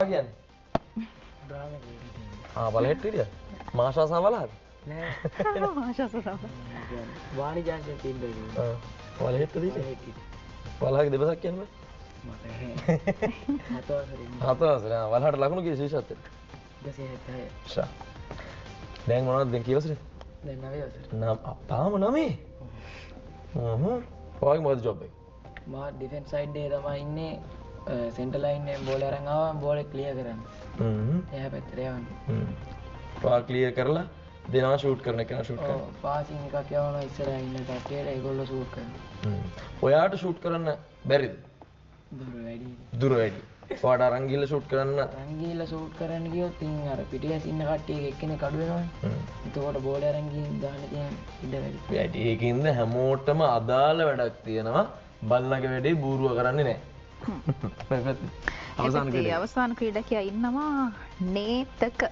කියන්නේ? බලහෙට්ට හිටියා. මාෂා සමවලහද? නෑ. ආශාස තමයි. වාණිජාංශයෙන් තිබ්බේ. බලහෙට්ට දිනේ. වලහගේ දෙපසක් කියන්නේ? මට හතවසරින්. හතවසර. වලහට ලකුණු කී ශීෂත්වයට? 276. ෂා. දැන් මොනවද දැන් කී වසරේ? දැන් 9 වසර. තාම 9. ඔයාගේ මොකද ජොබ් එක? මා ඩිෆෙන්ස් සයිඩ් එකේ තමයි ඉන්නේ. සෙන්ටර් ලයින් එකෙන් බෝලේ අරන් ආවම බෝලේ ක්ලියර් කරන්න. එහා පැත්තට යවන්න. ඔයා ක්ලියර් කරලා දෙනවා ෂූට් කරන එක නා ෂූට් කරනවා. ඔව් පාසින් එකක් යවනවා ඉස්සරහා ඉන්න කට්ටියට ඒගොල්ලෝ ෂූට් කරනවා. ඔයාට ෂූට් කරන්න බැරිද? දුර වැඩි. දුර වැඩි. ඔයාට අරන් ගිහලා ෂූට් කරන්න අරන් ගිහලා ෂූට් කරන්න ගියොත් ඉතින් අර පිටියස් ඉන්න කට්ටියක එක්කෙනෙක් අඩු වෙනවනේ. එතකොට බෝලේ අරන් ගිහින් දාන්න තියෙන ඉඩ වැඩි. වැඩි. ඒකින්ද හැමෝටම අදාළ වැඩක් තියෙනවා. බල්ලගේ වැඩේ බූරුව කරන්නේ නැහැ. අවසාන අවසාන ක්‍රීඩකයා ඉන්නවා නේතක